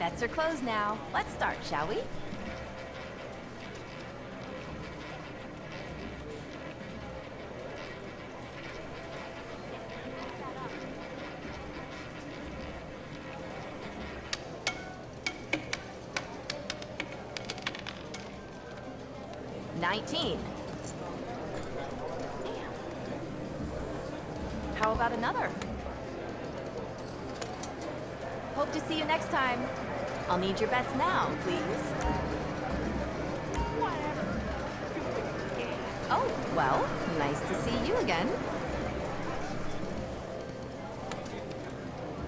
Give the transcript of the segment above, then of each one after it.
Bets are closed now. Let's start, shall we? $19. How about another? Hope to see you next time. I'll need your bets now, please. Oh, well, nice to see you again.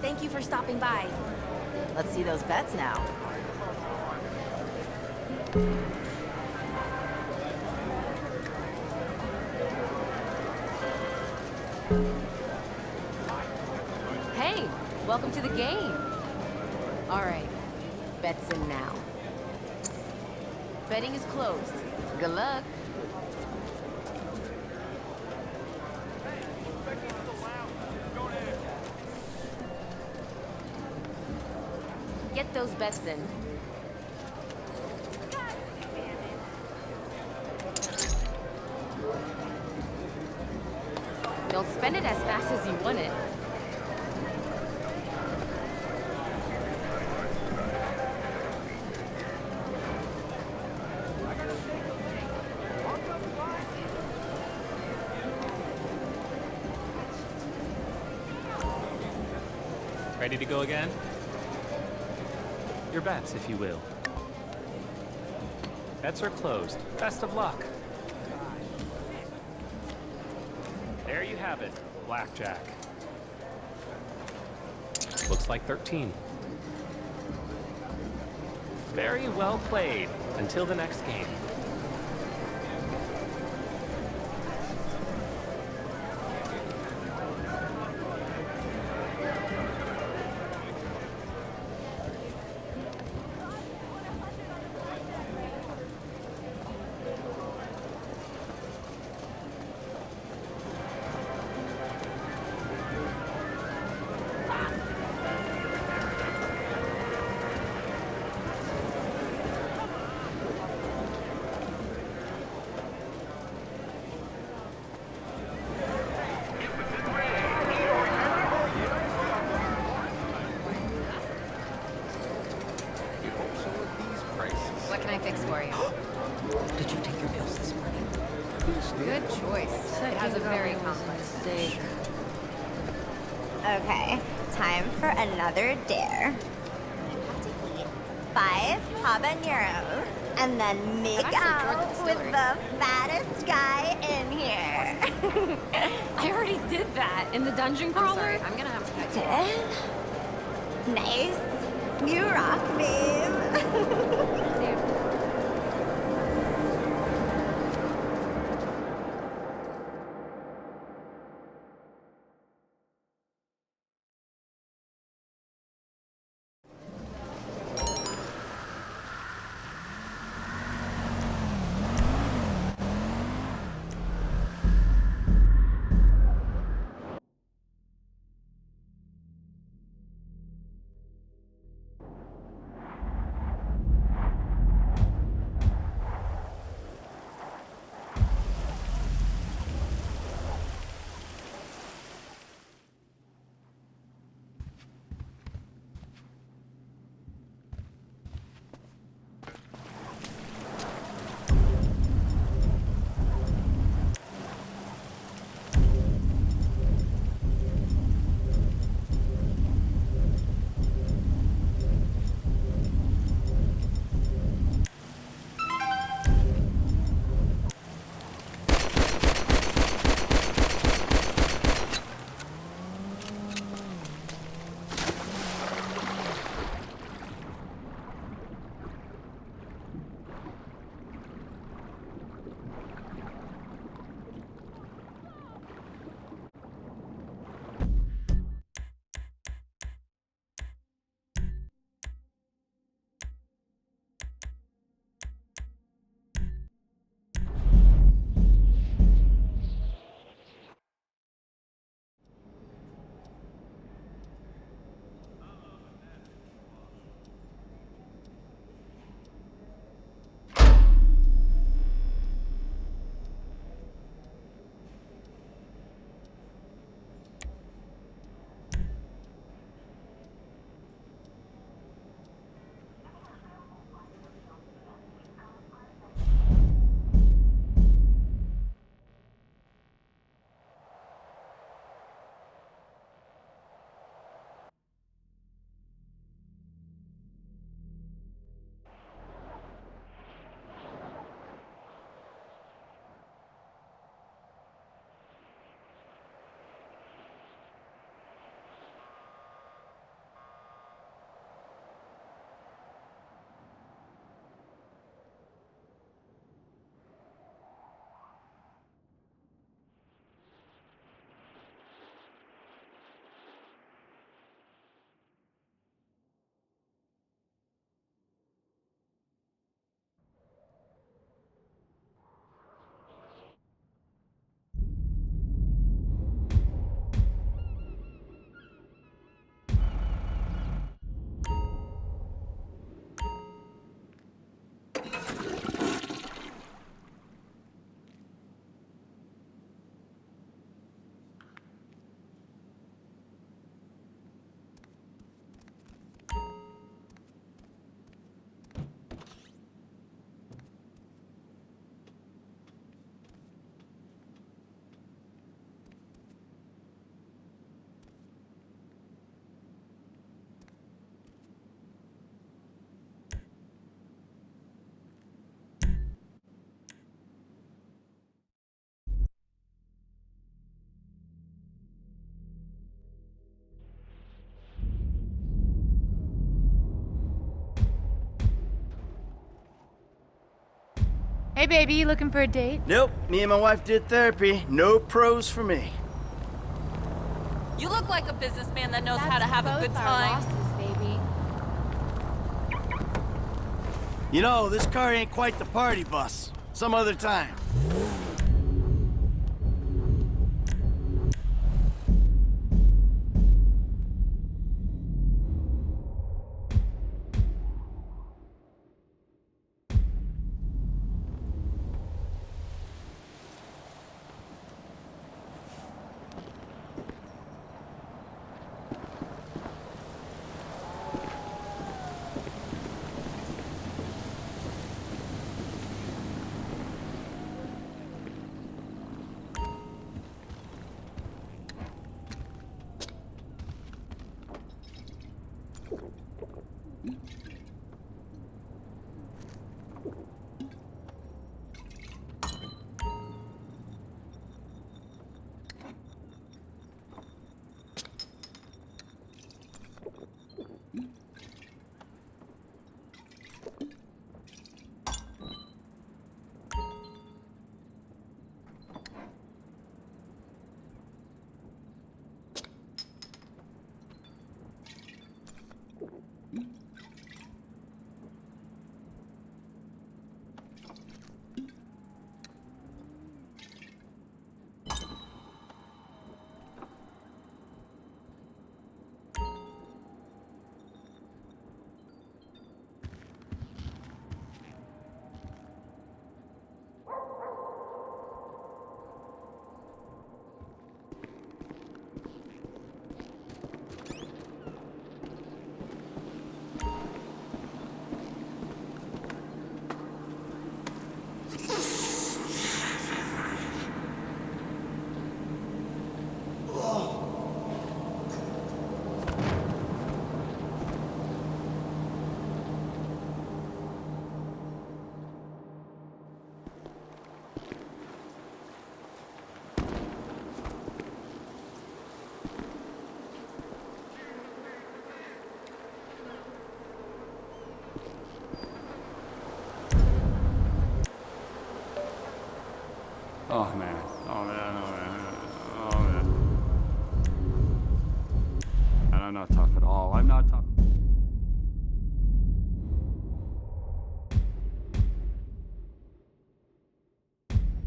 Thank you for stopping by. Let's see those bets now. Hey, welcome to the game. All right, bets in now. Betting is closed. Good luck. Get those bets in. Don't spend it as fast as you want it. Ready to go again? Your bets, if you will. Bets are closed. Best of luck. There you have it, blackjack. Looks like 13. Very well played. Until the next game. What can I fix for you? Did you take your pills this morning? Good choice. It has a very complex finish. Okay, time for another dare. 5 habaneros, and then make I've actually toured the out with distillery. the fattest guy in here. I already did that in the dungeon crawler. sorry, I'm gonna have to cut you off. Did? Nice. You rock, babe. Hey, baby, you looking for a date? Nope, me and my wife did therapy. No pros for me. You look like a businessman that knows how to That's have a both good our time. losses, baby. You know, this car ain't quite the party bus. Some other time. Oh man, oh man, oh man, oh man. And I'm not tough at all. I'm not tough.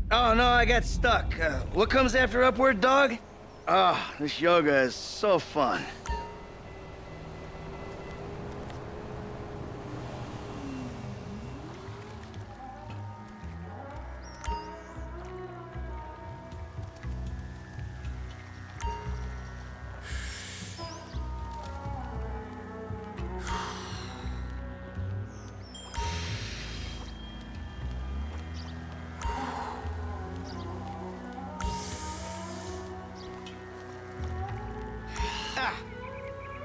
Oh no, I got stuck. What comes after upward, dog? Ah, this yoga is so fun.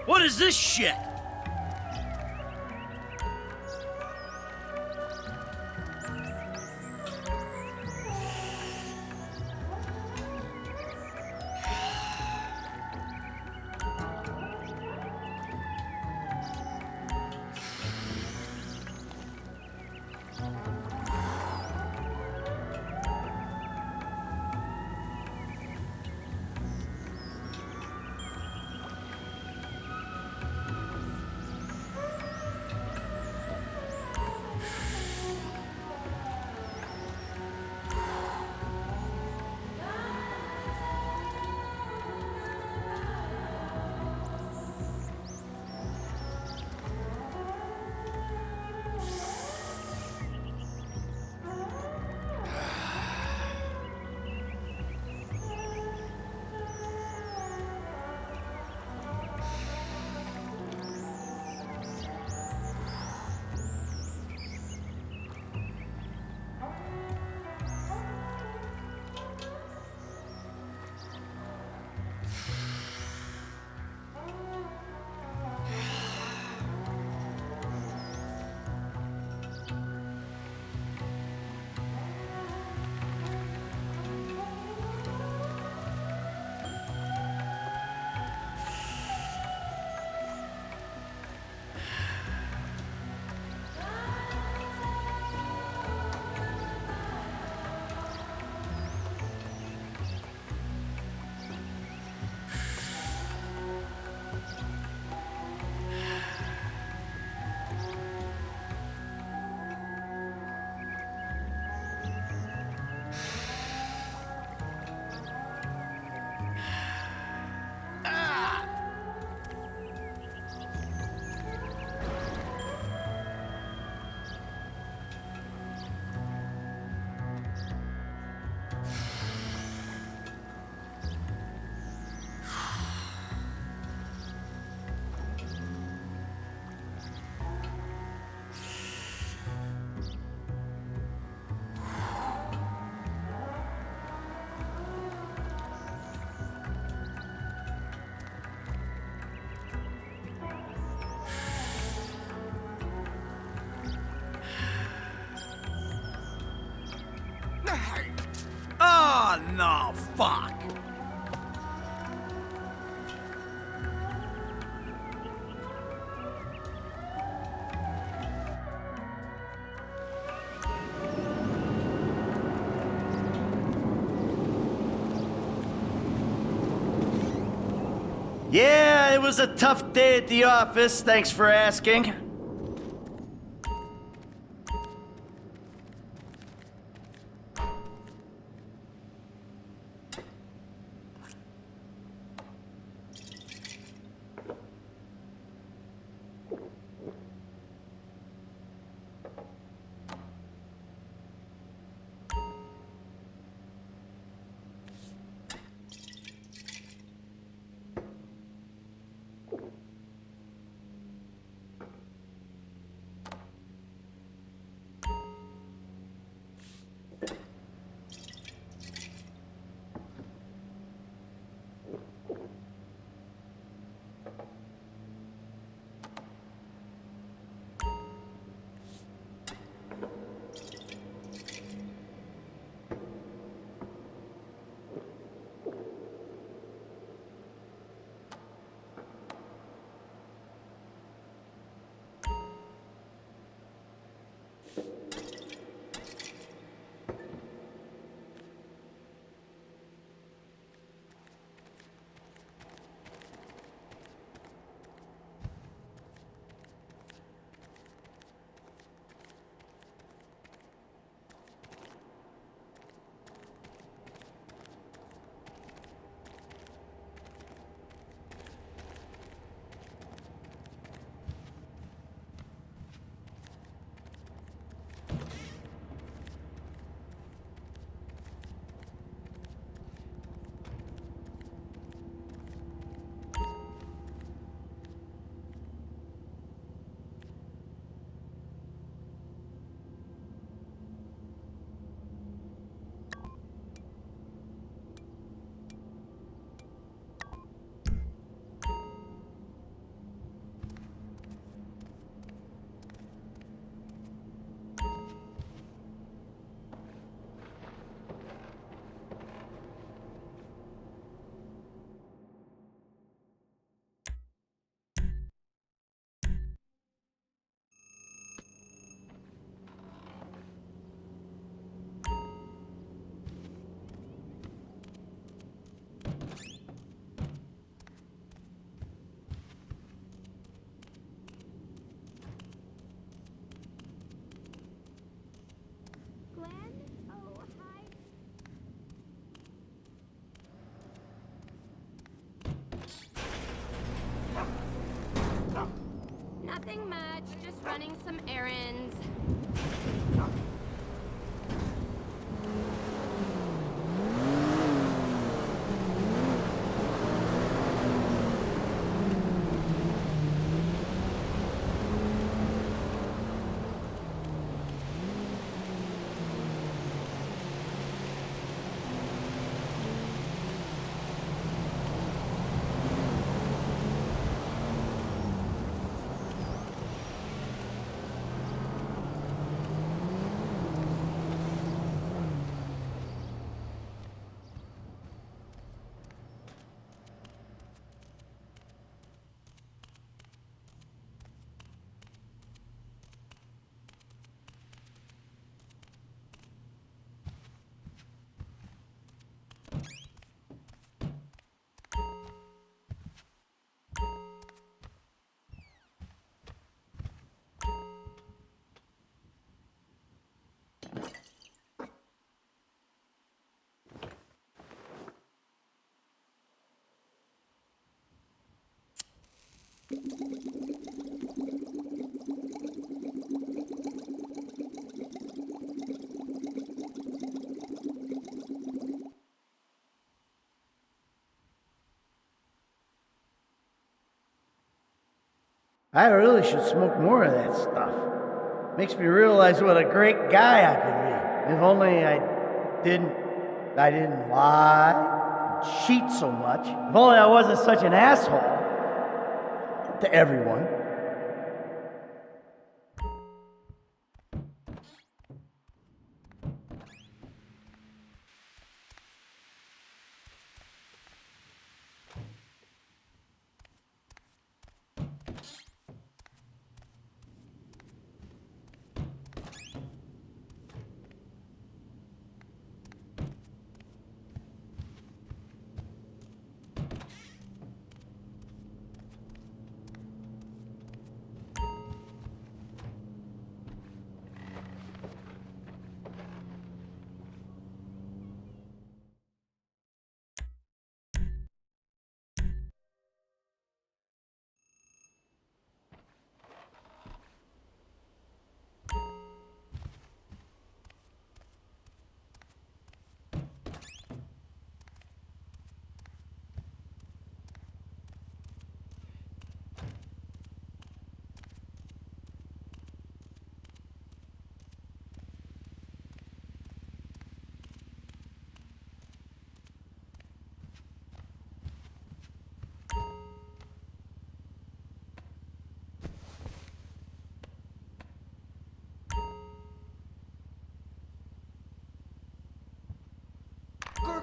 What is this shit? no, fuck. Yeah, it was a tough day at the office. Thanks for asking. Nothing much, just running some errands. I really should smoke more of that stuff. Makes me realize what a great guy I could be. If only I didn't lie, and cheat so much. If only I wasn't such an asshole to everyone.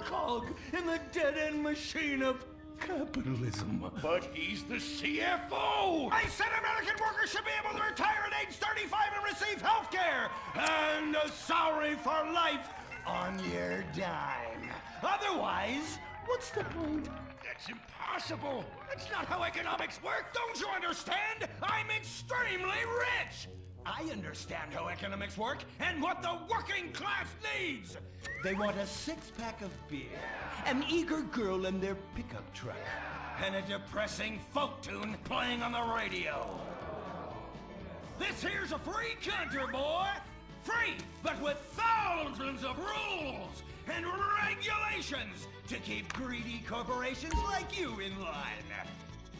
cog in the dead-end machine of capitalism. But he's the CFO! I said American workers should be able to retire at age 35 and receive health care and a salary for life on your dime. Otherwise, what's the point? That's impossible. That's not how economics work. Don't you understand? I'm extremely rich. I understand how economics work and what the working class needs. They want a six-pack of beer, an eager girl in their pickup truck, and a depressing folk tune playing on the radio. This here's a free country, boy. Free, but with thousands of rules and regulations to keep greedy corporations like you in line.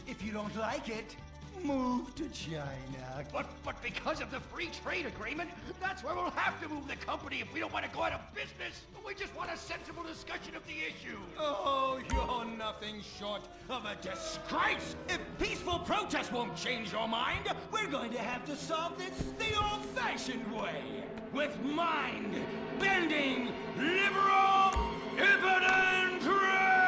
If you don't like it, move to China. But because of the free trade agreement, that's where we'll have to move the company if we don't want to go out of business. We just want a sensible discussion of the issue. Oh, you're nothing short of a disgrace. If peaceful protest won't change your mind, we're going to have to solve this the old-fashioned way. With mind-bending, liberal, impotent rage!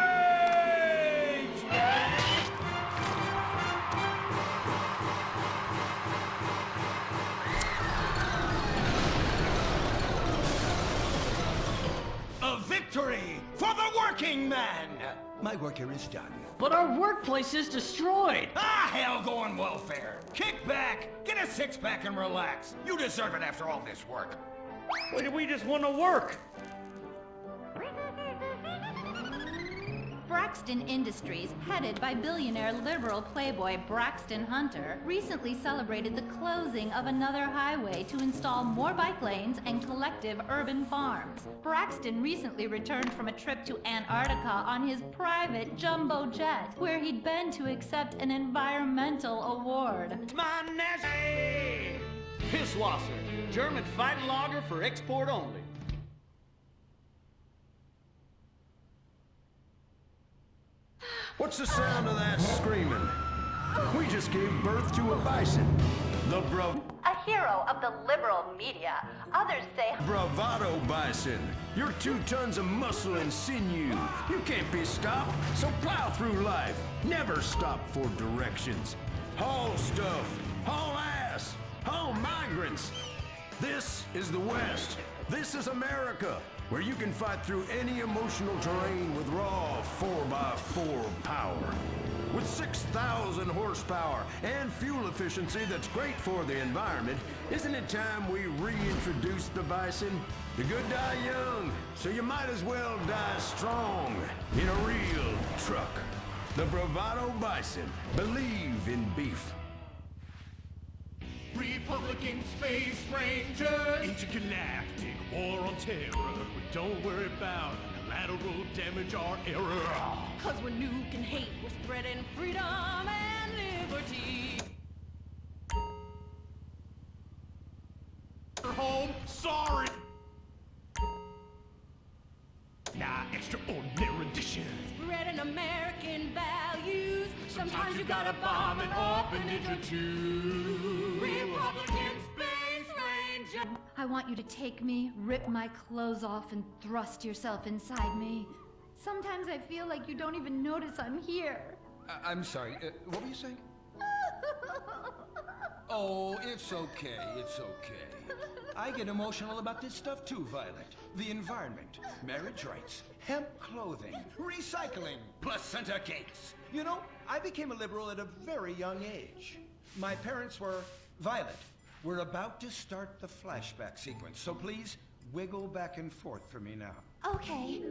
A victory for the working man! My work here is done. But our workplace is destroyed! Ah, hell, go on welfare! Kick back, get a six-pack and relax. You deserve it after all this work. We just want to work! Braxton Industries, headed by billionaire liberal playboy Braxton Hunter, recently celebrated the closing of another highway to install more bike lanes and collective urban farms. Braxton recently returned from a trip to Antarctica on his private jumbo jet, where he'd been to accept an environmental award. My Nazi! Pisswasser, German fighting lager for export only. What's the sound of that screaming? We just gave birth to a bison. The A hero of the liberal media. Others say bravado bison. You're 2 tons of muscle and sinew. You can't be stopped, so plow through life. Never stop for directions. Haul stuff, haul ass, haul migrants. This is the West. This is America, where you can fight through any emotional terrain with raw 4x4 power. With 6,000 horsepower and fuel efficiency that's great for the environment, isn't it time we reintroduce the bison? The good die young, so you might as well die strong in a real truck. The Bravado Bison. Believe in beef. Republican Space Rangers! Intergalactic war on terror. Don't worry about collateral damage or error. Cause we're nuking hate, we're spreading freedom and liberty. Home, sorry! Nah, extraordinary edition. Spreading American values. Sometimes you gotta bomb an orphanage or two. Republican Space Ranger. I want you to take me, rip my clothes off, and thrust yourself inside me. Sometimes I feel like you don't even notice I'm here. I'm sorry, what were you saying? Oh, it's okay, it's okay. I get emotional about this stuff too, Violet. The environment, marriage rights, hemp clothing, recycling, placenta cakes. You know, I became a liberal at a very young age. My parents were... Violet, we're about to start the flashback sequence, so please wiggle back and forth for me now. Okay.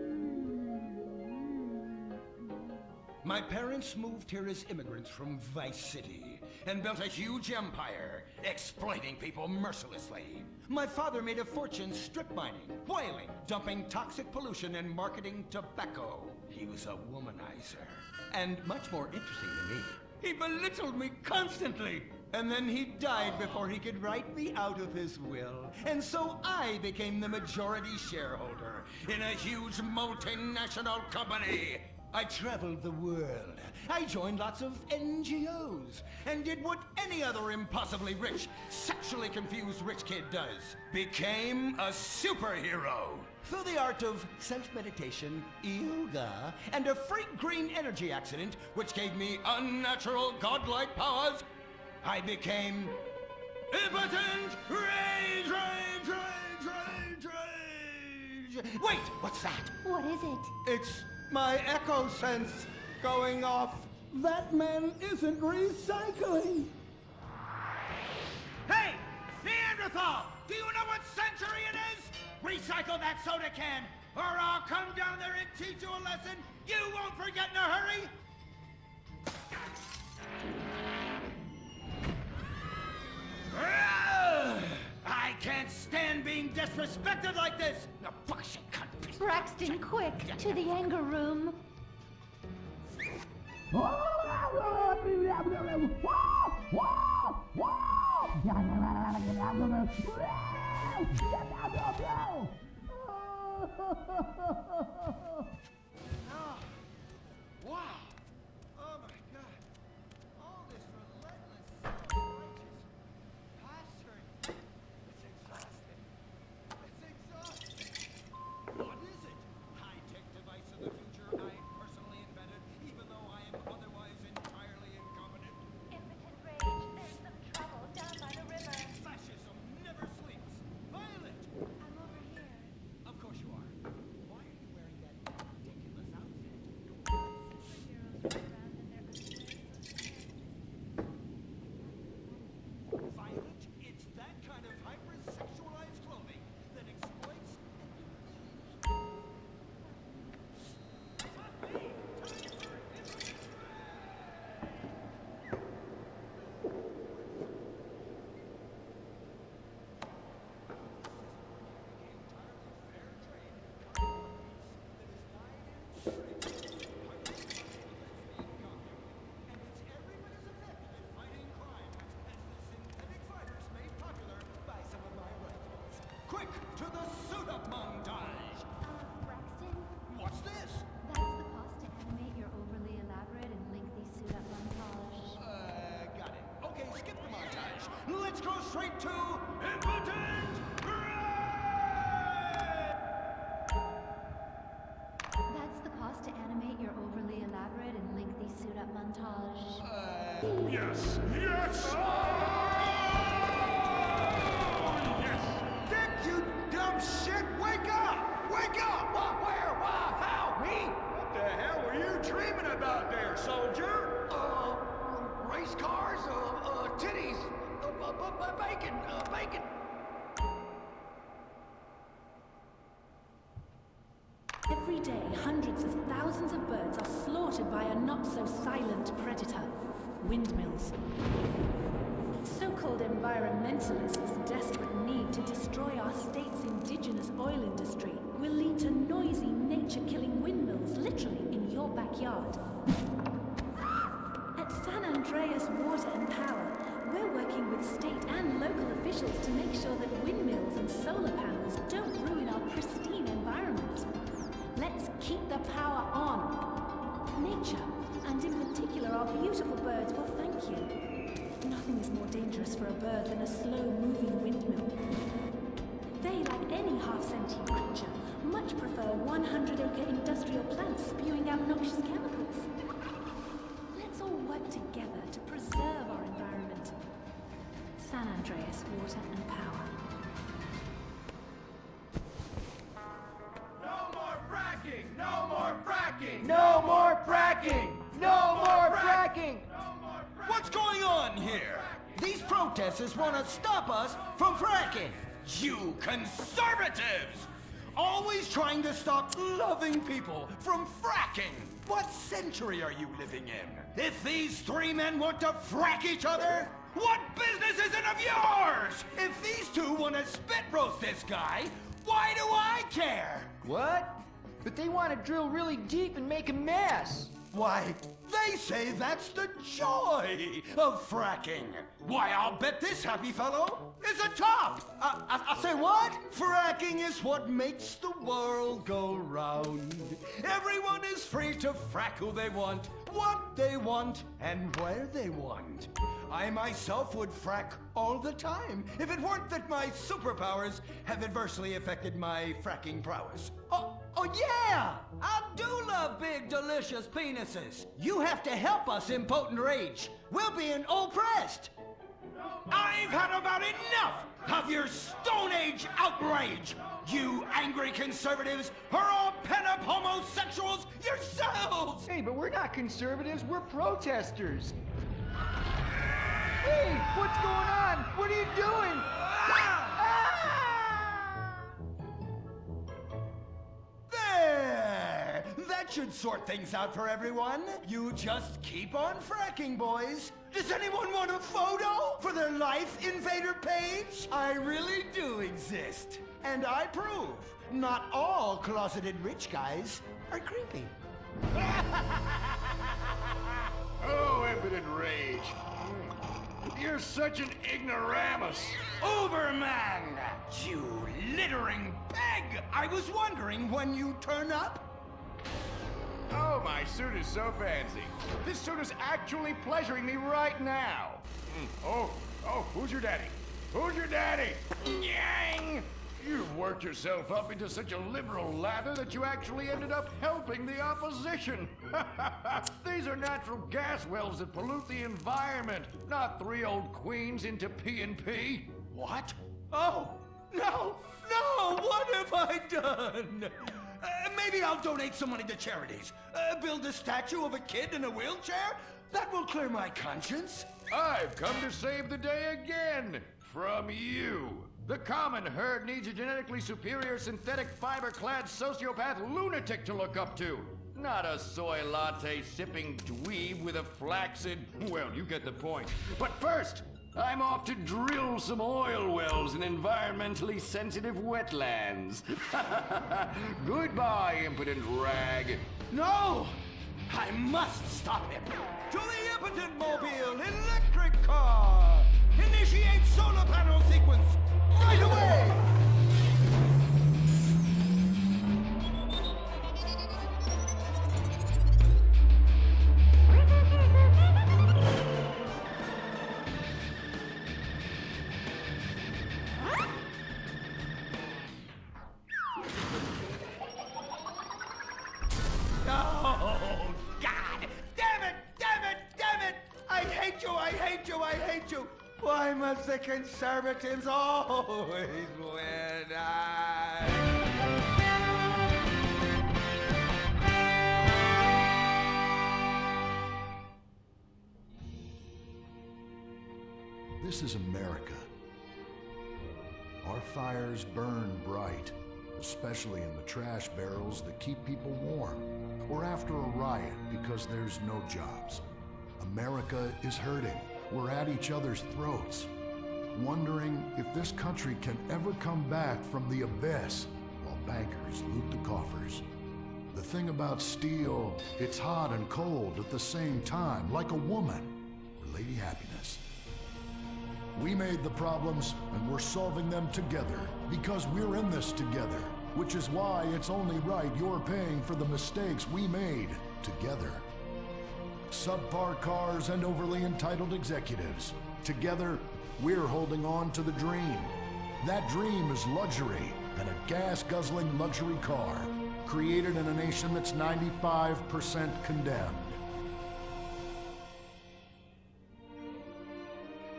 My parents moved here as immigrants from Vice City and built a huge empire, exploiting people mercilessly. My father made a fortune strip mining, whaling, dumping toxic pollution, and marketing tobacco. He was a womanizer. And much more interesting to me, he belittled me constantly. And then he died before he could write me out of his will. And so I became the majority shareholder in a huge multinational company. I traveled the world. I joined lots of NGOs and did what any other impossibly rich, sexually confused rich kid does. Became a superhero. through the art of self-meditation, yoga, and a freak green energy accident, which gave me unnatural godlike powers, I became impotent rage, rage, rage, rage, rage. Wait, what's that? What is it? It's my echo sense going off. That man isn't recycling. Hey, Neanderthal! Do you know what century it is? Recycle that soda can, or I'll come down there and teach you a lesson you won't forget in a hurry! I can't stand being disrespected like this! No, fuck shit, cunt. Braxton, quick, to the anger room. Wow! Oh my God! All this relentless, righteous pasturing. It's exhausting. It's exhausting. What is it? High-tech device of the future I personally invented, even though I am otherwise entirely incompetent. Impotent rage, there's some trouble down by the river. Fascism never sleeps. Violet! I'm over here. Of course you are. Why are you wearing that ridiculous outfit? Superheroes run around in their underwear. Violet, it's that kind of hyper-sexualized clothing that exploits and quick to the suit-up montage! Braxton, What's this? that's the cost to animate your overly elaborate and lengthy suit-up montage. Got it. Okay, skip the montage. Let's go straight to Impotent Rage! That's the cost to animate your overly elaborate and lengthy suit-up montage. Yes! Yes! Dick, you dumb shit! Wake up! Wake up! What? Where? Why? How? Me? What the hell were you dreaming about there, soldier? Race cars, titties, bacon, bacon. Every day, hundreds of thousands of birds are slaughtered by a not-so-silent predator, windmills. So-called environmentalists' desperate need to destroy our state's indigenous oil industry will lead to noisy, nature-killing windmills literally in your backyard. At San Andreas Water and Power, we're working with state and local officials to make sure that windmills and solar panels don't ruin our pristine environment. Let's keep the power on. Nature, and in particular our beautiful birds, will thank you. Nothing is more dangerous for a bird than a slow-moving windmill. They, like any half-sentient creature, much prefer 100-acre industrial plants spewing out noxious chemicals. Let's all work together to preserve our environment. San Andreas Water and Power. No more fracking! No more fracking! No more fracking! No more fracking! What's going on here? These protesters want to stop us from fracking. You conservatives! Always trying to stop loving people from fracking. What century are you living in? If these three men want to frack each other, what business is it of yours? If these two want to spit roast this guy, why do I care? What? But they want to drill really deep and make a mess. Why, They say that's the joy of fracking. Why, I'll bet this happy fellow is a top. I say what? Fracking is what makes the world go round. Everyone is free to frack who they want, what they want, and where they want. I myself would frack all the time if it weren't that my superpowers have adversely affected my fracking prowess. Oh yeah! I do love big, delicious penises. You have to help us, Impotent Rage. We're being oppressed. I've had about enough of your Stone Age outrage. You angry conservatives are all pent-up homosexuals yourselves! Hey, but we're not conservatives, we're protesters. Hey, what's going on? What are you doing? There! That should sort things out for everyone. You just keep on fracking, boys. Does anyone want a photo for their Life Invader page? I really do exist. And I prove not all closeted rich guys are creepy. Oh, Impotent Rage. You're such an ignoramus. Uberman! You littering peg! I was wondering when you turn up. Oh, my suit is so fancy. This suit is actually pleasuring me right now. Oh, who's your daddy? Who's your daddy? Yang! You've worked yourself up into such a liberal lather that you actually ended up helping the opposition. These are natural gas wells that pollute the environment, not 3 old queens into P&P. What? Oh, no, what have I done? Maybe I'll donate some money to charities. Build a statue of a kid in a wheelchair? That will clear my conscience. I've come to save the day again. From you. The common herd needs a genetically superior synthetic fiber-clad sociopath lunatic to look up to. Not a soy latte sipping dweeb with a flaccid... Well, you get the point. But first, I'm off to drill some oil wells in environmentally sensitive wetlands. Goodbye, impotent rag. No! I must stop him. To the Impotent Mobile electric car! Initiate solar panel sequence right away! Oh, God! Damn it! I hate you! Why must the conservatives always win? This is America. Our fires burn bright, especially in the trash barrels that keep people warm, or after a riot because there's no jobs. America is hurting. We're at each other's throats, wondering if this country can ever come back from the abyss while bankers loot the coffers. The thing about steel, it's hot and cold at the same time, like a woman, or Lady Happiness. We made the problems, and we're solving them together, because we're in this together, which is why it's only right you're paying for the mistakes we made together. Subpar cars and overly entitled executives. Together, we're holding on to the dream. That dream is luxury, and a gas-guzzling luxury car, created in a nation that's 95% condemned.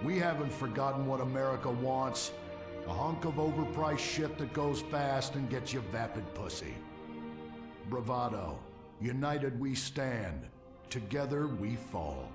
We haven't forgotten what America wants. A hunk of overpriced shit that goes fast and gets you vapid pussy. Bravado. United we stand. Together we fall.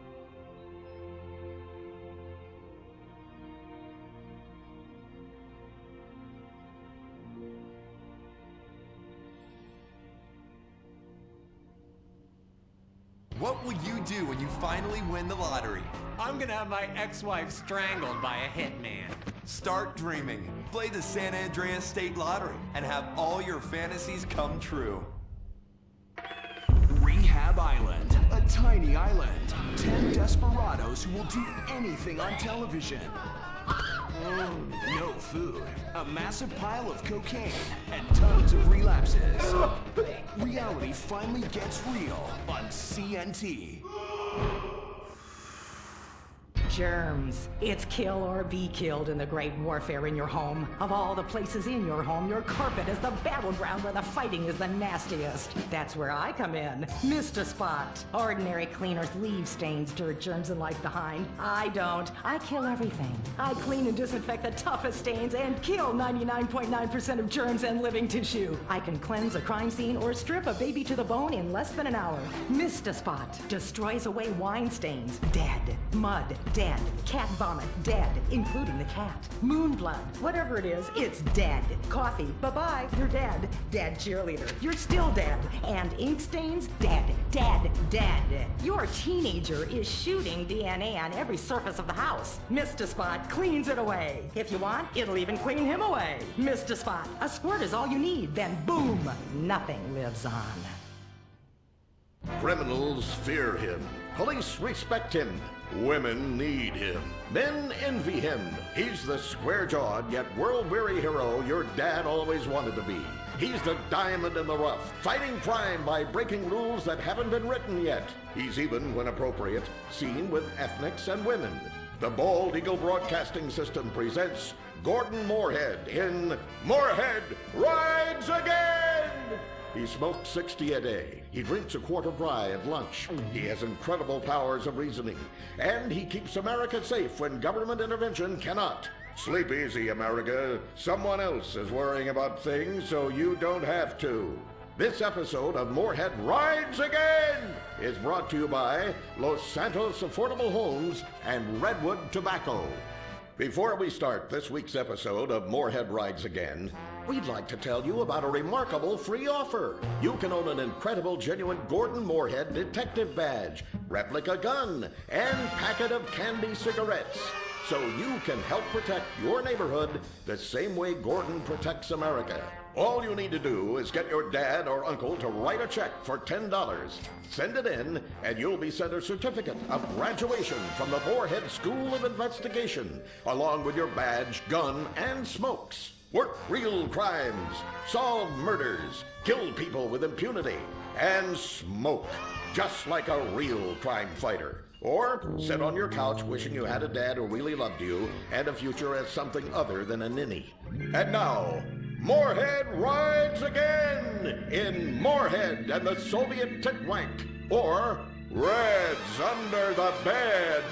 What will you do when you finally win the lottery? I'm gonna have my ex-wife strangled by a hitman. Start dreaming. Play the San Andreas State Lottery and have all your fantasies come true. Rehab Island, a tiny island, 10 desperados who will do anything on television. No food, a massive pile of cocaine, and tons of relapses. Reality finally gets real on CNT. Germs. It's kill or be killed in the great warfare in your home. Of all the places in your home, your carpet is the battleground where the fighting is the nastiest. That's where I come in. Mr. Spot. Ordinary cleaners leave stains, dirt, germs, and life behind. I don't. I kill everything. I clean and disinfect the toughest stains and kill 99.9% of germs and living tissue. I can cleanse a crime scene or strip a baby to the bone in less than an hour. Mr. Spot destroys away wine stains. Dead. Mud. Dead. Cat vomit, dead, including the cat. Moon blood, whatever it is, it's dead. Coffee, bye-bye, you're dead. Dead cheerleader, you're still dead. And ink stains, dead, dead, dead. Your teenager is shooting DNA on every surface of the house. Mr. Spot cleans it away. If you want, it'll even clean him away. Mr. Spot, a squirt is all you need, then boom, nothing lives on. Criminals fear him. Police respect him. Women need him. Men envy him. He's the square-jawed yet world-weary hero your dad always wanted to be. He's the diamond in the rough, fighting crime by breaking rules that haven't been written yet. He's even, when appropriate, seen with ethnics and women. The Bald Eagle Broadcasting System presents Gordon Moorhead in Moorhead Rides Again! He smokes 60 a day. He drinks a quart of rye at lunch. He has incredible powers of reasoning. And he keeps America safe when government intervention cannot. Sleep easy, America. Someone else is worrying about things so you don't have to. This episode of Moorhead Rides Again is brought to you by Los Santos Affordable Homes and Redwood Tobacco. Before we start this week's episode of Moorhead Rides Again, we'd like to tell you about a remarkable free offer. You can own an incredible, genuine Gordon Moorhead detective badge, replica gun, and packet of candy cigarettes. So you can help protect your neighborhood the same way Gordon protects America. All you need to do is get your dad or uncle to write a check for $10. Send it in, and you'll be sent a certificate of graduation from the Moorhead School of Investigation, along with your badge, gun, and smokes. Work real crimes, solve murders, kill people with impunity, and smoke, just like a real crime fighter. Or sit on your couch wishing you had a dad who really loved you and a future as something other than a ninny. And now, Moorhead Rides Again in Moorhead and the Soviet Titwank, or Reds Under the Bed.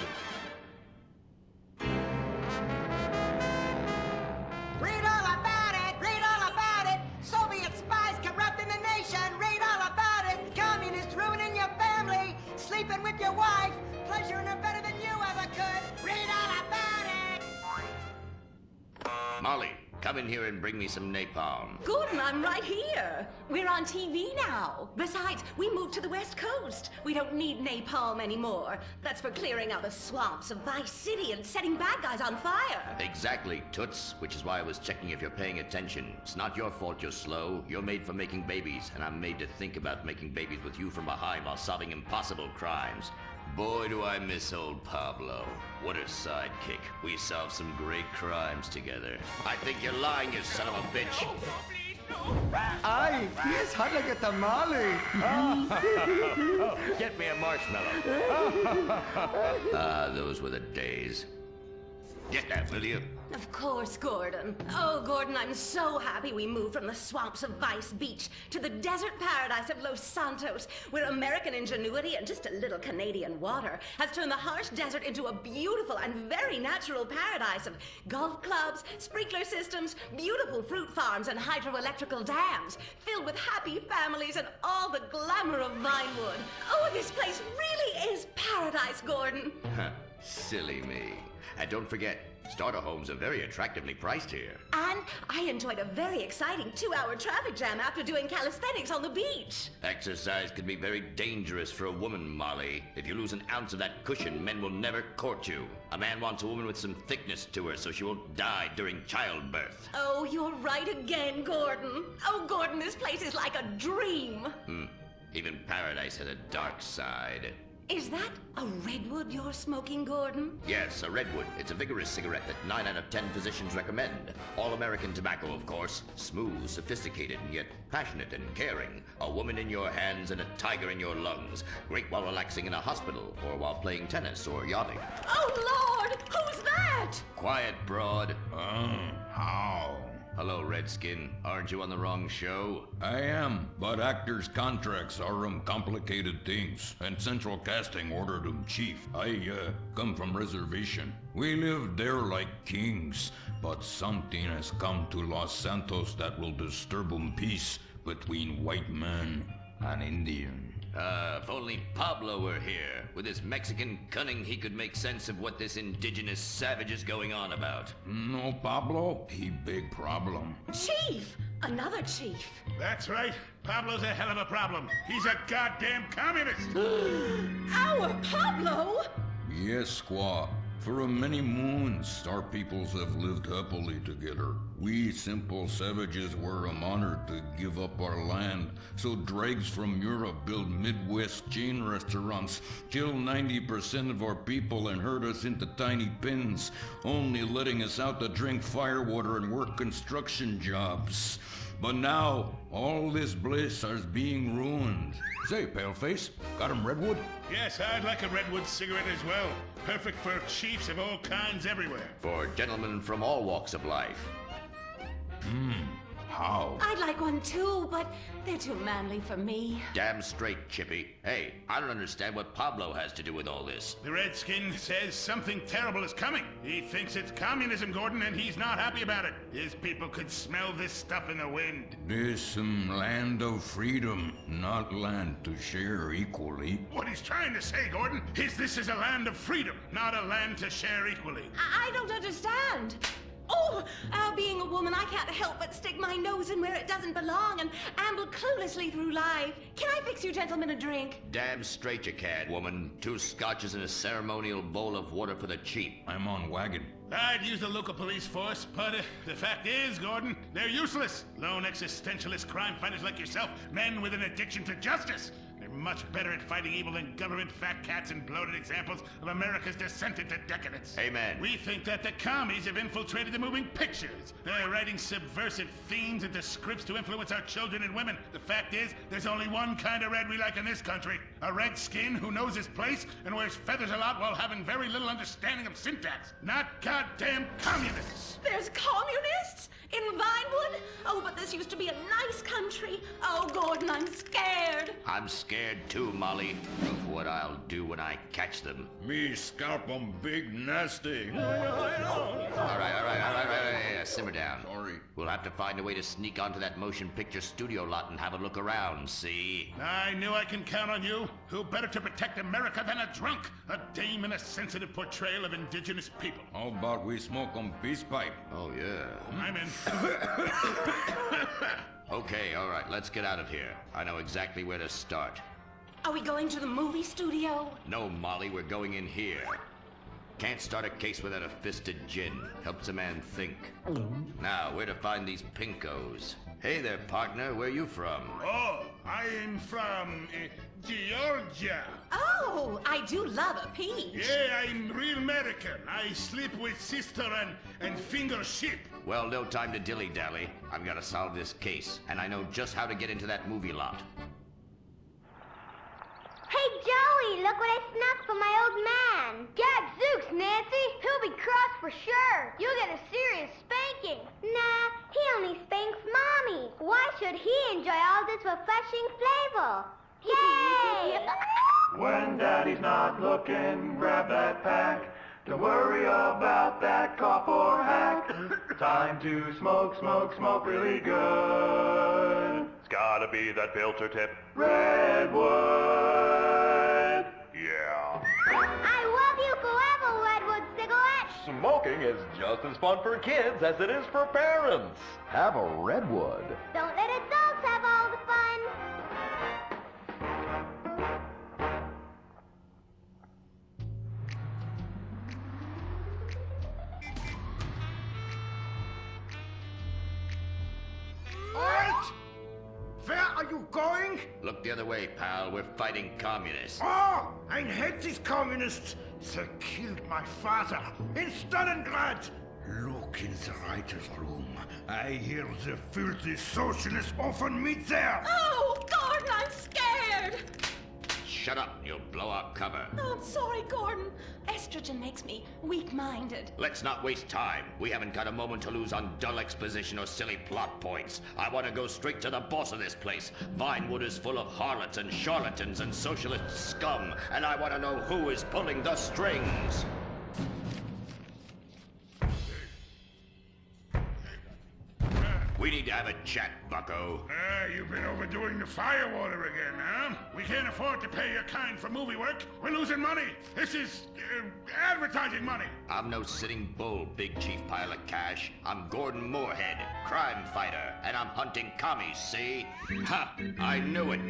Read all about it! Read all about it! Soviet spies corrupting the nation! Read all about it! Communists ruining your family! Sleeping with your wife! Pleasuring her better than you ever could! Read all about it! Molly, come in here and bring me some napalm. Gordon, I'm right here. We're on TV now. Besides, we moved to the West Coast. We don't need napalm anymore. That's for clearing out the swamps of Vice City and setting bad guys on fire. Exactly, Toots, which is why I was checking if you're paying attention. It's not your fault you're slow. You're made for making babies, and I'm made to think about making babies with you from behind while solving impossible crimes. Boy, do I miss old Pablo. What a sidekick. We solved some great crimes together. I think you're lying, you son of a bitch. Ay, here's hot like a tamale. Oh, get me a marshmallow. Those were the days. Get that, will you? Of course, Gordon. Oh, Gordon, I'm so happy we moved from the swamps of Vice Beach to the desert paradise of Los Santos, where American ingenuity and just a little Canadian water has turned the harsh desert into a beautiful and very natural paradise of golf clubs, sprinkler systems, beautiful fruit farms, and hydroelectrical dams, filled with happy families and all the glamour of Vinewood. Oh, this place really is paradise, Gordon. Silly me. And don't forget, starter homes are very attractively priced here. And I enjoyed a very exciting 2-hour traffic jam after doing calisthenics on the beach. Exercise can be very dangerous for a woman, Molly. If you lose an ounce of that cushion, men will never court you. A man wants a woman with some thickness to her so she won't die during childbirth. Oh, you're right again, Gordon. Oh, Gordon, this place is like a dream. Even paradise has a dark side. Is that a redwood you're smoking, Gordon? Yes, a Redwood. It's a vigorous cigarette that 9 out of 10 physicians recommend. All-American tobacco, of course. Smooth, sophisticated, and yet passionate and caring. A woman in your hands and a tiger in your lungs. Great while relaxing in a hospital, or while playing tennis or yachting. Oh, Lord! Who's that? Quiet, broad. How? Hello, Redskin. Aren't you on the wrong show? I am, but actors' contracts are complicated things, and Central Casting ordered chief. I come from reservation. We live there like kings, but something has come to Los Santos that will disturb peace between white man and Indian. If only Pablo were here. With his Mexican cunning, he could make sense of what this indigenous savage is going on about. No, Pablo, he big problem. Chief! Another chief. That's right. Pablo's a hell of a problem. He's a goddamn communist. Our Pablo? Yes, squaw. For many moons, our peoples have lived happily together. We simple savages were honored to give up our land, so dregs from Europe build Midwest chain restaurants, kill 90% of our people and herd us into tiny pens, only letting us out to drink firewater and work construction jobs. But now, all this bliss is being ruined. Say, Paleface, got him Redwood? Yes, I'd like a Redwood cigarette as well. Perfect for chiefs of all kinds everywhere. For gentlemen from all walks of life. How? I'd like one too, but they're too manly for me. Damn straight, Chippy. Hey, I don't understand what Pablo has to do with all this. The Redskin says something terrible is coming. He thinks it's communism, Gordon, and he's not happy about it. His people could smell this stuff in the wind. This land of freedom, not land to share equally. What he's trying to say, Gordon, is this is a land of freedom, not a land to share equally. I don't understand. Oh, being a woman, I can't help but stick my nose in where it doesn't belong and amble cluelessly through life. Can I fix you gentlemen a drink? Damn straight you can, woman. 2 scotches and a ceremonial bowl of water for the chief. I'm on wagon. I'd use the local police force, but the fact is, Gordon, they're useless. Lone existentialist crime fighters like yourself, men with an addiction to justice. They're much better at fighting evil than government fat cats and bloated examples of America's descent into decadence. Amen. We think that the commies have infiltrated the moving pictures. They're writing subversive fiends into scripts to influence our children and women. The fact is, there's only one kind of red we like in this country. A Redskin who knows his place and wears feathers a lot while having very little understanding of syntax. Not goddamn communists. There's communists? In Vinewood? Oh, but this used to be a nice country. Oh, Gordon, I'm scared. I'm scared too, Molly, of what I'll do when I catch them. Me scalp 'em big nasty. All right, simmer down. Sorry. We'll have to find a way to sneak onto that motion picture studio lot and have a look around, see? I knew I can count on you. Who better to protect America than a drunk? A dame in a sensitive portrayal of indigenous people. How about we smoke 'em peace pipe? Oh, yeah. I'm in. Okay, all right, let's get out of here. I know exactly where to start. Are we going to the movie studio? No, Molly, we're going in here. Can't start a case without a fisted gin. Helps a man think. Now, where to find these pinkos? Hey there, partner, where you from? Oh, I'm from Georgia. Oh, I do love a peach. Yeah, I'm real American. I sleep with sister and finger shit. Well, no time to dilly-dally. I've got to solve this case, and I know just how to get into that movie lot. Hey, Joey, look what I snuck from my old man. Gadzooks, Nancy. He'll be cross for sure. You'll get a serious spanking. Nah, he only spanks Mommy. Why should he enjoy all this refreshing flavor? Yay! When Daddy's not looking, grab that pack. Don't worry about that cough or hack. Time to smoke, smoke, smoke really good. It's gotta be that filter tip. Redwood! Yeah. I love you forever, Redwood cigarette. Smoking is just as fun for kids as it is for parents. Have a Redwood. Don't let adults have all the fun. Halt! Wer are you going? Look the other way, pal. We're fighting communists. Oh, I hate these communists. They killed my father in Stalingrad. Look in the writer's room. I hear the filthy socialists often meet there. Oh, Gordon, I'm scared. Shut up. You'll blow our cover. Oh, I'm sorry, Gordon. Estrogen makes me weak-minded. Let's not waste time. We haven't got a moment to lose on dull exposition or silly plot points. I want to go straight to the boss of this place. Vinewood is full of harlots and charlatans and socialist scum, and I want to know who is pulling the strings. We need to have a chat, bucko. You've been overdoing the firewater again, huh? We can't afford to pay your kind for movie work. We're losing money. This is advertising money. I'm no sitting bull, big chief pile of cash. I'm Gordon Moorhead, crime fighter, and I'm hunting commies, see? Ha! I knew it.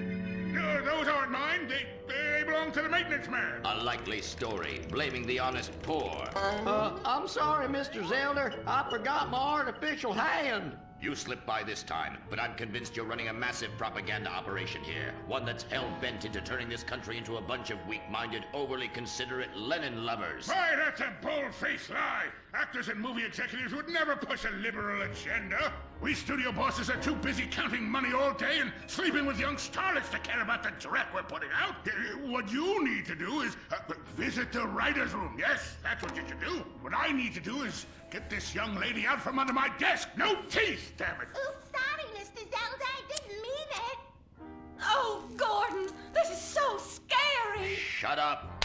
Those aren't mine. They belong to the maintenance man. A likely story, blaming the honest poor. I'm sorry, Mr. Zelder. I forgot my artificial hand. You slipped by this time, but I'm convinced you're running a massive propaganda operation here. One that's hell-bent into turning this country into a bunch of weak-minded, overly considerate Lenin lovers. Why, that's a bold-faced lie. Actors and movie executives would never push a liberal agenda. We studio bosses are too busy counting money all day and sleeping with young starlets to care about the dreck we're putting out. What you need to do is visit the writer's room. Yes, that's what you should do. What I need to do is get this young lady out from under my desk. No teeth, damn it. Oops, sorry, Mr. Zelda. I didn't mean it. Oh, Gordon, this is so scary. Shut up.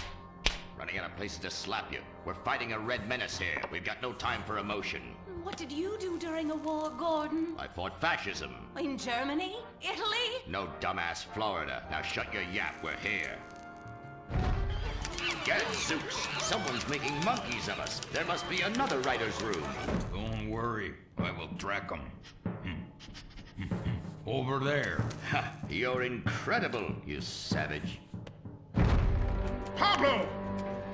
Running out of places to slap you. We're fighting a red menace here. We've got no time for emotion. What did you do during a war, Gordon? I fought fascism. In Germany? Italy? No, dumbass, Florida. Now shut your yap. We're here. Gadzooks! Someone's making monkeys of us. There must be another writer's room. Don't worry. I will track them. Over there. Ha! You're incredible, you savage. Pablo!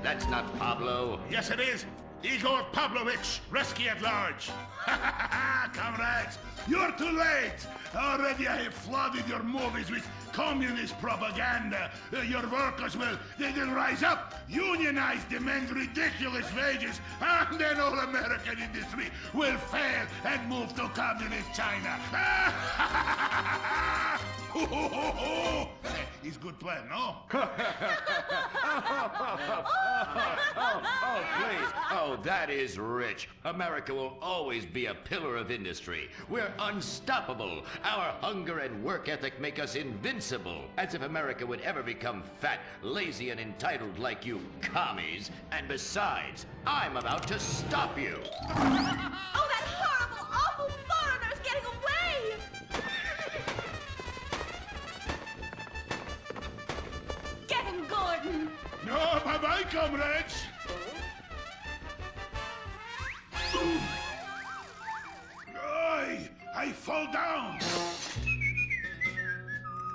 That's not Pablo. Yes, it is. Igor Pavlovich, rescue at large. Comrades, you're too late. Already I have flooded your movies with communist propaganda. Your workers they'll rise up, unionize, demand ridiculous wages, and then all American industry will fail and move to communist China. It's a good plan, no? Oh, please. Oh, that is rich. America will always be a pillar of industry. We're unstoppable. Our hunger and work ethic make us invincible. As if America would ever become fat, lazy, and entitled like you commies. And besides, I'm about to stop you. Oh, that horrible, awful foreigner's getting away! Get him, Gordon! No, bye-bye, comrades. I fall down.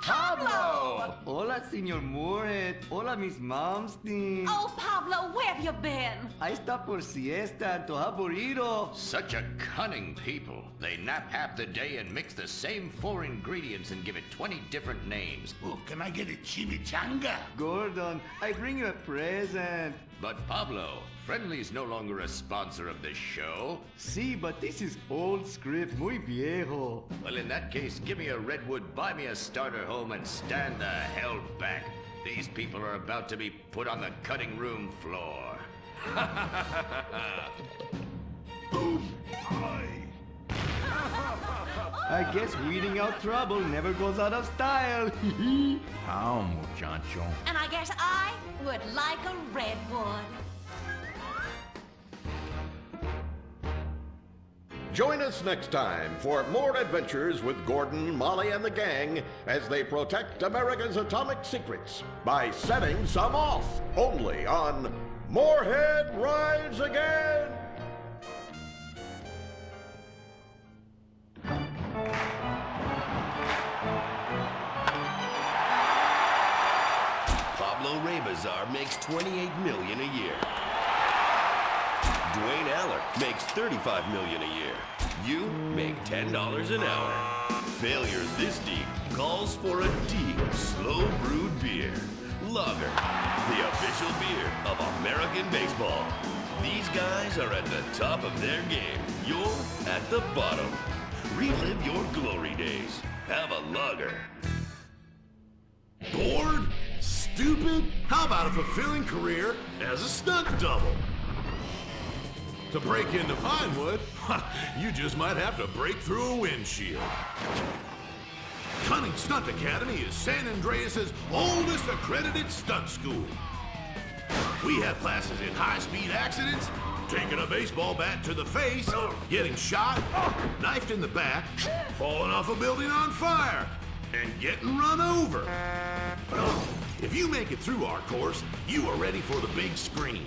Pablo! Hola, Senor Moorhead. Hola, Miss Malmsteen. Oh, Pablo, where have you been? I stopped for siesta to have burrito. Such a cunning people. They nap half the day and mix the same 4 ingredients and give it 20 different names. Oh, can I get a chimichanga? Gordon, I bring you a present. But Pablo, Friendly's no longer a sponsor of this show. Sí, but this is old script, muy viejo. Well, in that case, give me a redwood, buy me a starter home, and stand the hell back. These people are about to be put on the cutting room floor. I guess weeding out trouble never goes out of style. How, muchacho? And I guess I would like a redwood. Join us next time for more adventures with Gordon, Molly, and the gang as they protect America's atomic secrets by setting some off. Only on Moorhead Rides Again! Pablo Rebazar makes $28 million a year. Dwayne Allard makes $35 million a year. You make $10 an hour. Failure this deep calls for a deep, slow brewed beer. Lager, the official beer of American baseball. These guys are at the top of their game. You're at the bottom. Relive your glory days. Have a lager. Bored? Stupid? How about a fulfilling career as a stunt double? To break into Vinewood, you just might have to break through a windshield. Cunning Stunt Academy is San Andreas' oldest accredited stunt school. We have classes in high-speed accidents, taking a baseball bat to the face, getting shot, knifed in the back, falling off a building on fire, and getting run over. If you make it through our course, you are ready for the big screen.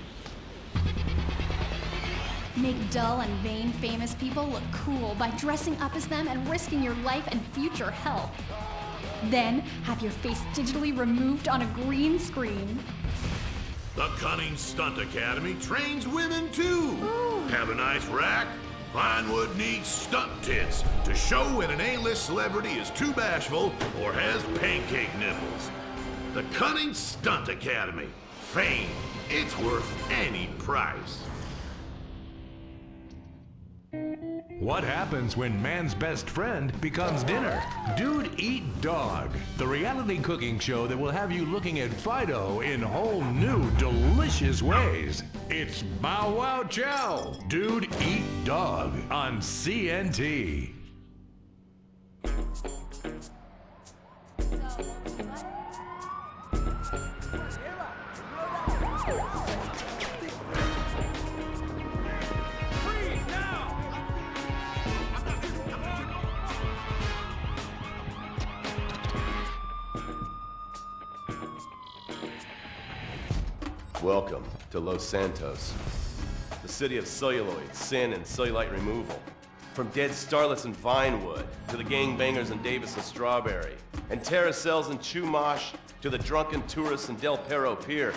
Make dull and vain famous people look cool by dressing up as them and risking your life and future health. Then have your face digitally removed on a green screen. The Cunning Stunt Academy trains women too. Have a nice rack? Vinewood needs stunt tits to show when an A-list celebrity is too bashful or has pancake nipples. The Cunning Stunt Academy. Fame. It's worth any price. What happens when man's best friend becomes dinner? Dude Eat Dog, the reality cooking show that will have you looking at Fido in whole new, delicious ways. It's Bow Wow Chow, Dude Eat Dog on CNT. Welcome to Los Santos, the city of celluloid, sin, and cellulite removal. From dead starlets in Vinewood, to the gangbangers in Davis and Strawberry, and terracels in Chumash, to the drunken tourists in Del Perro Pier.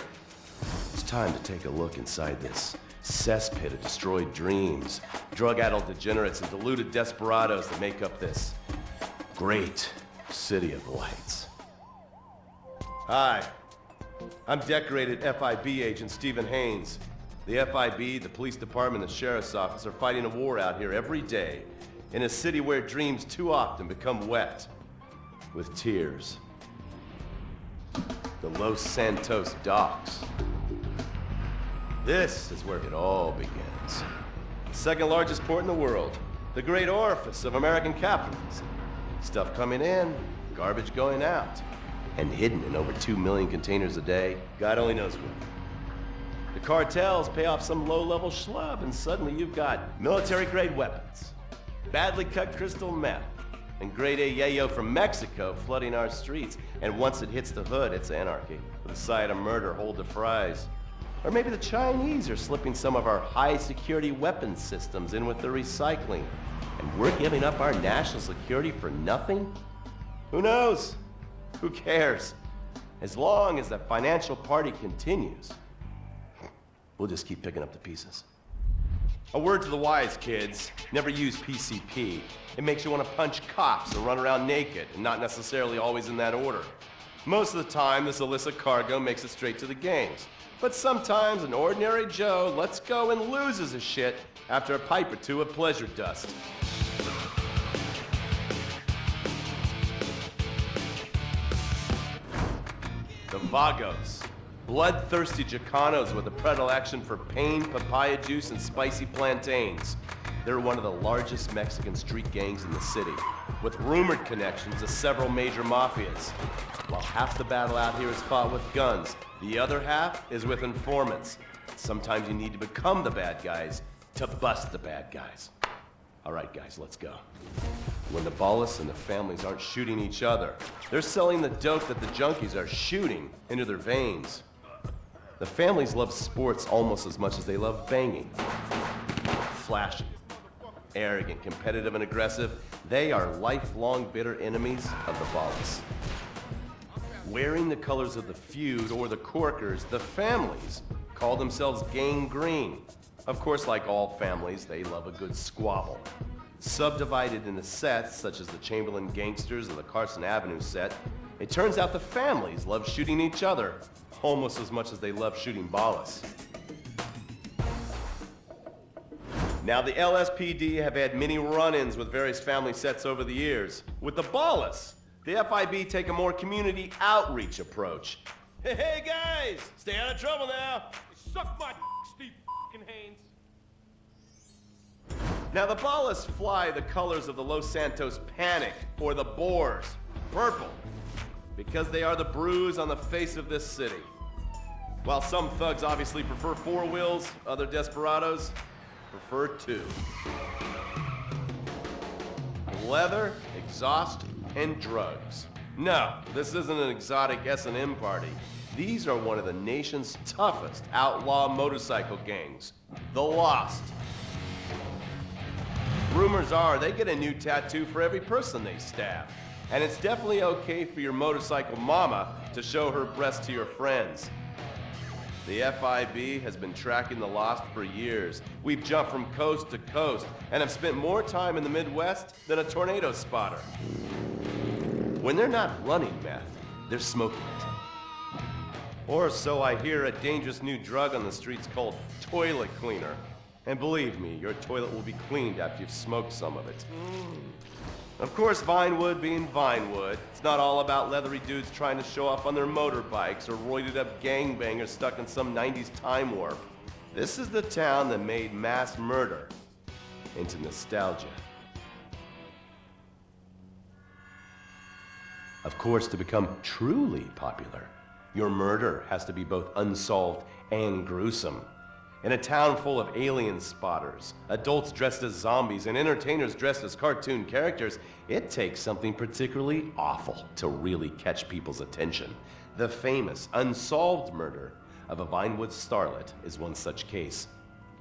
It's time to take a look inside this cesspit of destroyed dreams, drug-addled degenerates, and deluded desperados that make up this great city of lights. Hi. I'm decorated FIB agent Stephen Haynes. The FIB, the police department, and the sheriff's office are fighting a war out here every day in a city where dreams too often become wet with tears. The Los Santos docks. This is where it all begins. The second largest port in the world, the great orifice of American capitalism. Stuff coming in, garbage going out. And hidden in over 2 million containers a day, God only knows what. The cartels pay off some low-level schlub, and suddenly you've got military-grade weapons, badly cut crystal meth, and grade A yayo from Mexico flooding our streets. And once it hits the hood, it's anarchy, with a side of murder hold the fries. Or maybe the Chinese are slipping some of our high-security weapons systems in with the recycling, and we're giving up our national security for nothing? Who knows? Who cares? As long as the financial party continues, we'll just keep picking up the pieces. A word to the wise, kids. Never use PCP. It makes you want to punch cops or run around naked, and not necessarily always in that order. Most of the time, this illicit cargo makes it straight to the gangs. But sometimes an ordinary Joe lets go and loses his shit after a pipe or two of pleasure dust. The Vagos, bloodthirsty Chicanos with a predilection for pain, papaya juice, and spicy plantains. They're one of the largest Mexican street gangs in the city, with rumored connections to several major mafias. While half the battle out here is fought with guns, the other half is with informants. Sometimes you need to become the bad guys to bust the bad guys. All right, guys, let's go. When the Ballas and the families aren't shooting each other, they're selling the dope that the junkies are shooting into their veins. The families love sports almost as much as they love banging. Flashy, arrogant, competitive, and aggressive, they are lifelong bitter enemies of the Ballas. Wearing the colors of the feud or the corkers, the families call themselves Gang Green. Of course, like all families, they love a good squabble. Subdivided into sets, such as the Chamberlain Gangsters and the Carson Avenue set, it turns out the families love shooting each other, almost as much as they love shooting Ballas. Now, the LSPD have had many run-ins with various family sets over the years. With the Ballas, the FIB take a more community outreach approach. Hey guys, stay out of trouble now. Suck my Steve Haynes. Now, the Ballas fly the colors of the Los Santos Panic, or the Boers, purple, because they are the bruise on the face of this city. While some thugs obviously prefer 4 wheels, other desperados prefer 2. Leather, exhaust, and drugs. No, this isn't an exotic S&M party. These are one of the nation's toughest outlaw motorcycle gangs, the Lost. Rumors are they get a new tattoo for every person they stab. And it's definitely okay for your motorcycle mama to show her breast to your friends. The FIB has been tracking the Lost for years. We've jumped from coast to coast and have spent more time in the Midwest than a tornado spotter. When they're not running meth, they're smoking it. Or so I hear, a dangerous new drug on the streets called toilet cleaner. And believe me, your toilet will be cleaned after you've smoked some of it. Of course, Vinewood being Vinewood, it's not all about leathery dudes trying to show off on their motorbikes or roided up gangbangers stuck in some 90s time warp. This is the town that made mass murder into nostalgia. Of course, to become truly popular, your murder has to be both unsolved and gruesome. In a town full of alien spotters, adults dressed as zombies, and entertainers dressed as cartoon characters, it takes something particularly awful to really catch people's attention. The famous, unsolved murder of a Vinewood starlet is one such case.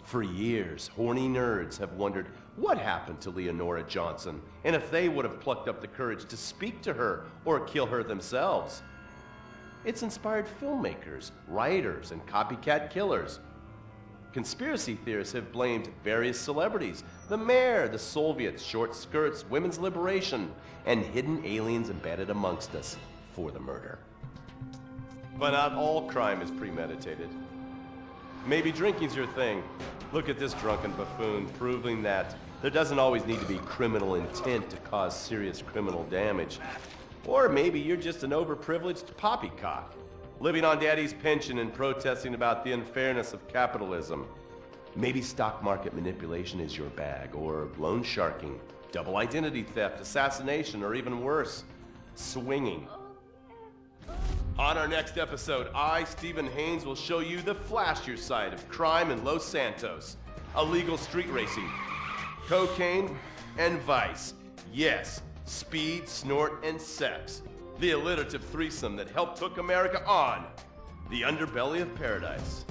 For years, horny nerds have wondered what happened to Leonora Johnson, and if they would have plucked up the courage to speak to her or kill her themselves. It's inspired filmmakers, writers, and copycat killers. Conspiracy theorists have blamed various celebrities, the mayor, the Soviets, short skirts, women's liberation, and hidden aliens embedded amongst us for the murder. But not all crime is premeditated. Maybe drinking's your thing. Look at this drunken buffoon, proving that there doesn't always need to be criminal intent to cause serious criminal damage. Or maybe you're just an overprivileged poppycock, living on daddy's pension and protesting about the unfairness of capitalism. Maybe stock market manipulation is your bag, or loan sharking, double identity theft, assassination, or even worse, swinging. On our next episode, I, Stephen Haynes, will show you the flashier side of crime in Los Santos. Illegal street racing, cocaine, and vice. Yes, speed, snort, and sex. The alliterative threesome that helped hook America on the underbelly of paradise.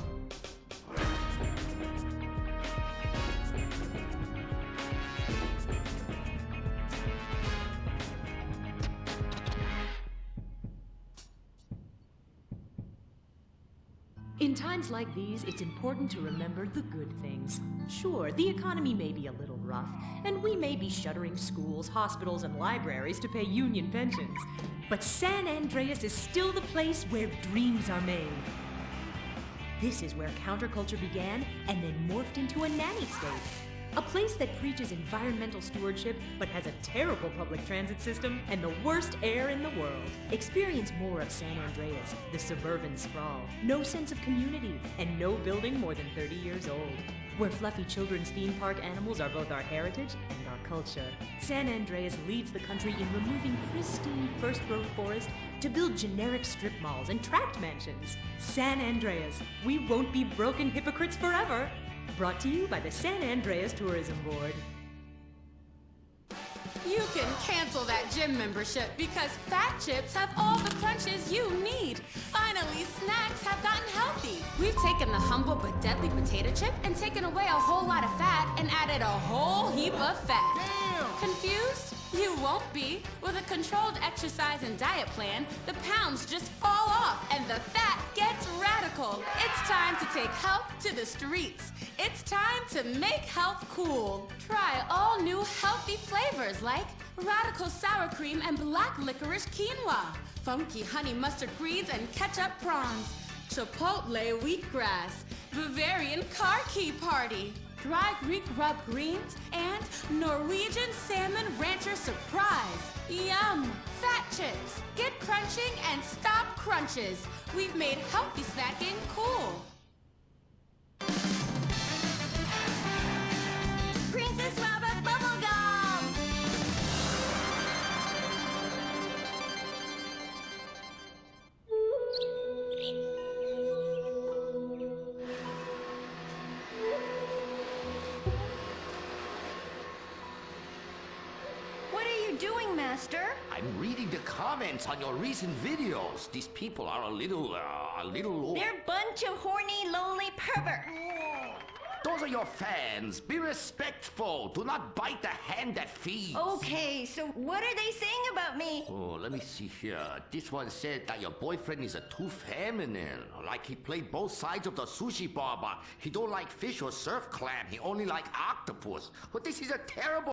In times like these, it's important to remember the good things. Sure, the economy may be a little rough, and we may be shuttering schools, hospitals, and libraries to pay union pensions. But San Andreas is still the place where dreams are made. This is where counterculture began and then morphed into a nanny state. A place that preaches environmental stewardship but has a terrible public transit system and the worst air in the world. Experience more of San Andreas, the suburban sprawl. No sense of community and no building more than 30 years old. Where fluffy children's theme park animals are both our heritage and our culture. San Andreas leads the country in removing pristine first-growth forest to build generic strip malls and tract mansions. San Andreas, we won't be broken hypocrites forever. Brought to you by the San Andreas Tourism Board. You can cancel that gym membership because Fat Chips have all the crunches you need. Finally, snacks have gotten healthy. We've taken the humble but deadly potato chip and taken away a whole lot of fat and added a whole heap of fat. Damn! Confused? You won't be. With a controlled exercise and diet plan, the pounds just fall off and the fat gets radical. It's time to take health to the streets. It's time to make health cool. Try all new healthy flavors like radical sour cream and black licorice quinoa, funky honey mustard greens and ketchup prawns, chipotle wheatgrass, Bavarian car key party, dry Greek rub greens, and Norwegian salmon rancher surprise. Yum! Fat chips. Get crunching and stop crunches. We've made healthy snacking cool. Princess Rabbit bubblegum! What are you doing, Master? I'm reading the comments on your recent videos. These people are a little... They're a bunch of horny, lonely perverts. Those are your fans. Be respectful. Do not bite the hand that feeds. Okay, so what are they saying about me? Oh, let me see here. This one said that your boyfriend is too feminine. Like he played both sides of the sushi bar, but he don't like fish or surf clam. He only like octopus. But this is a terrible